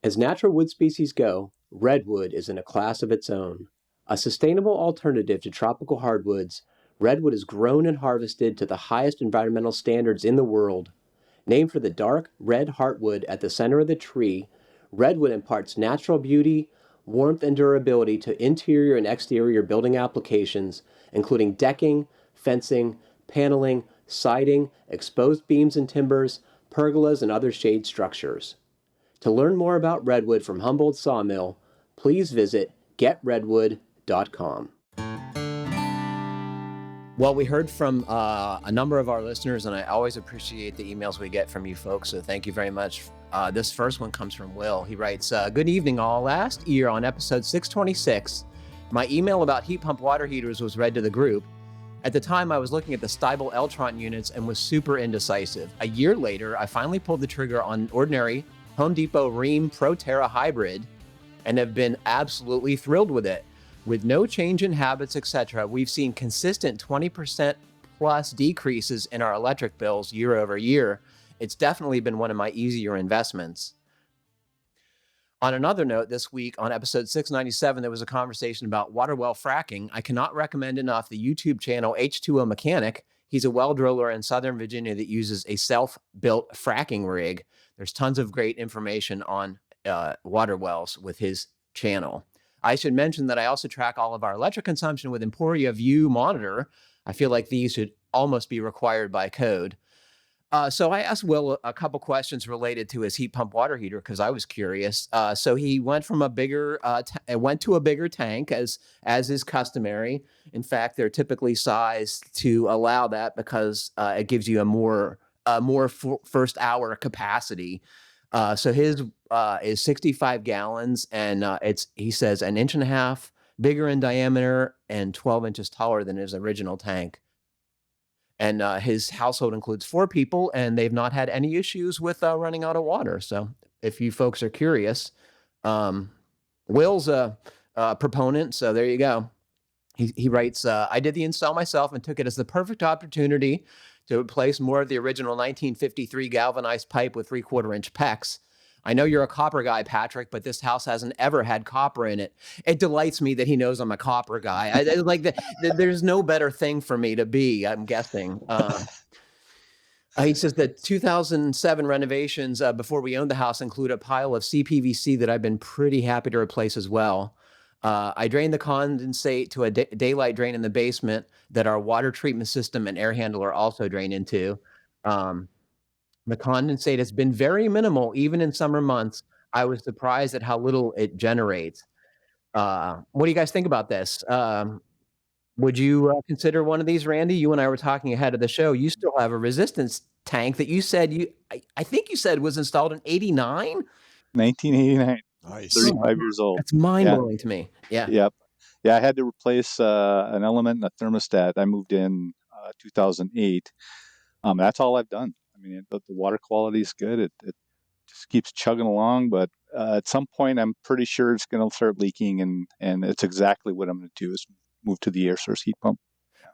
As natural wood species go, redwood is in a class of its own. A sustainable alternative to tropical hardwoods, redwood is grown and harvested to the highest environmental standards in the world. Named for the dark red heartwood at the center of the tree, redwood imparts natural beauty, warmth, and durability to interior and exterior building applications, including decking, fencing, paneling, siding, exposed beams and timbers, pergolas, and other shade structures. To learn more about redwood from Humboldt Sawmill, please visit getredwood.com. Well, we heard from a number of our listeners, and I always appreciate the emails we get from you folks, so thank you very much. This first one comes from Will. He writes, good evening all. Last year on episode 626, my email about heat pump water heaters was read to the group. At the time, I was looking at the Stiebel Eltron units and was super indecisive. A year later, I finally pulled the trigger on an ordinary Home Depot Rheem ProTerra hybrid and have been absolutely thrilled with it. With no change in habits, etc., we've seen consistent 20% plus decreases in our electric bills year over year. It's definitely been one of my easier investments. On another note, this week on episode 697, there was a conversation about water well fracking. I cannot recommend enough the YouTube channel H2O Mechanic. He's a well driller in Southern Virginia that uses a self-built fracking rig. There's tons of great information on water wells with his channel. I should mention that I also track all of our electric consumption with Emporia View Monitor. I feel like these should almost be required by code. So I asked Will a couple questions related to his heat pump water heater because I was curious. So he went from a bigger, went to a bigger tank as is customary. In fact, they're typically sized to allow that because it gives you a more first hour capacity. So his is 65 gallons, and he says, 1.5 inches bigger in diameter and 12 inches taller than his original tank. And his household includes 4 people, and they've not had any issues with running out of water. So if you folks are curious, Will's a proponent, so there you go. He writes, I did the install myself and took it as the perfect opportunity to replace more of the original 1953 galvanized pipe with 3/4 inch PEX. I know you're a copper guy, Patrick, but this house hasn't ever had copper in it. It delights me that he knows I'm a copper guy. I like there's no better thing for me to be, I'm guessing. He says that 2007 renovations before we owned the house include a pile of CPVC that I've been pretty happy to replace as well. I drained the condensate to a daylight drain in the basement that our water treatment system and air handler also drain into. The condensate has been very minimal, even in summer months. I was surprised at how little it generates. What do you guys think about this? Would you consider one of these, Randy? You and I were talking ahead of the show. You still have a resistance tank that you said I think you said was installed in 89? 1989. Nice. 35 years old. That's mind-blowing to me. Yeah. Yep. Yeah, I had to replace an element and a thermostat. I moved in 2008. That's all I've done. I mean, the water quality is good. It just keeps chugging along, but at some point, I'm pretty sure it's going to start leaking, and it's exactly what I'm going to do is move to the air source heat pump.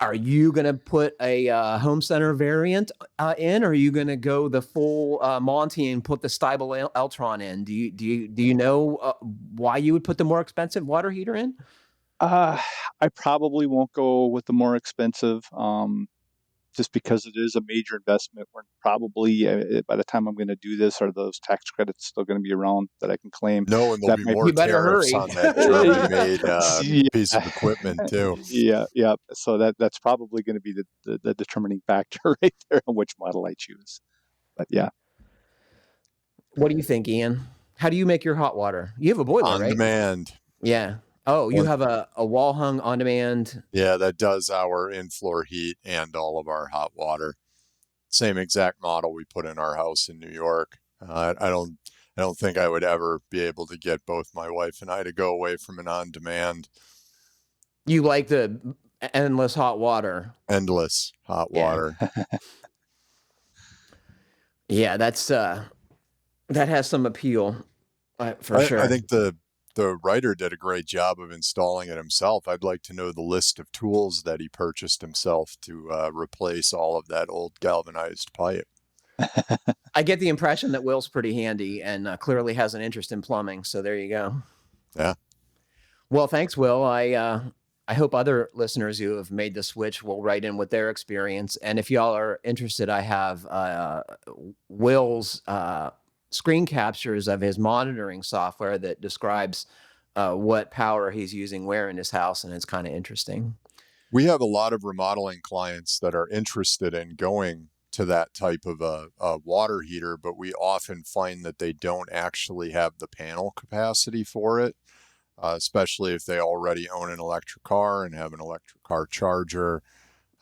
Are you going to put a home center variant in, or are you going to go the full Monty and put the Stiebel Eltron in? Do you know why you would put the more expensive water heater in? I probably won't go with the more expensive, just because it is a major investment. We're probably, by the time I'm going to do this, are those tax credits still going to be around that I can claim? No, and there'll be more tariffs on that German-made piece of equipment too. Yeah. So that's probably going to be the determining factor right there on which model I choose. But yeah. What do you think, Ian? How do you make your hot water? You have a boiler, on right? Demand. Yeah. Oh, you have a wall hung on demand. Yeah, that does our in-floor heat and all of our hot water. Same exact model we put in our house in New York. I don't think I would ever be able to get both my wife and I to go away from an on-demand. You like the endless hot water. Endless hot water. Yeah, that's that has some appeal for sure. I think the writer did a great job of installing it himself. I'd like to know the list of tools that he purchased himself to replace all of that old galvanized pipe. I get the impression that Will's pretty handy and clearly has an interest in plumbing. So there you go. Yeah. Well, thanks, Will. I hope other listeners who have made the switch will write in with their experience. And if y'all are interested, I have Will's screen captures of his monitoring software that describes what power he's using where in his house, and it's kind of interesting. We have a lot of remodeling clients that are interested in going to that type of a water heater, but we often find that they don't actually have the panel capacity for it, especially if they already own an electric car and have an electric car charger.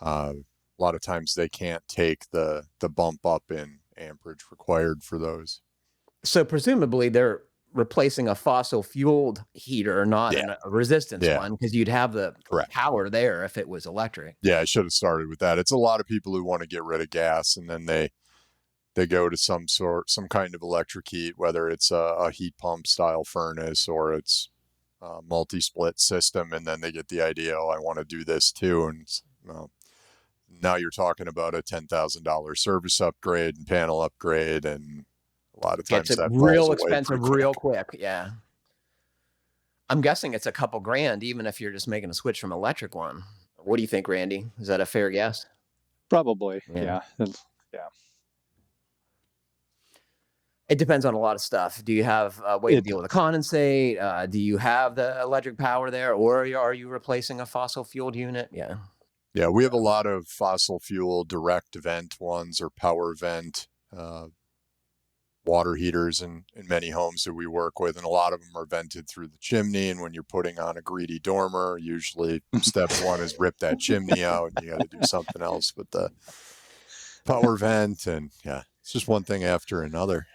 A lot of times they can't take the bump up in amperage required for those. So presumably they're replacing a fossil fueled heater, not a resistance one, because you'd have the power there if it was electric. Yeah, I should have started with that. It's a lot of people who want to get rid of gas, and then they go to some kind of electric heat, whether it's a heat pump style furnace or it's a multi-split system, and then they get the idea, oh, I want to do this too. And now you're talking about a $10,000 service upgrade and panel upgrade, and a lot of times it's real expensive real quick. Yeah. I'm guessing it's a couple grand, even if you're just making a switch from electric one. What do you think, Randy? Is that a fair guess? Probably. Yeah. It depends on a lot of stuff. Do you have a way to deal with a condensate? Do you have the electric power there, or are you replacing a fossil fueled unit? Yeah. Yeah, we have a lot of fossil fuel direct vent ones or power vent water heaters in many homes that we work with, and a lot of them are vented through the chimney. And when you're putting on a greedy dormer, usually step one is rip that chimney out, and you got to do something else with the power vent. And yeah, it's just one thing after another.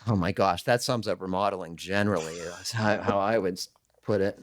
Oh my gosh, that sums up remodeling generally. That's how I would put it.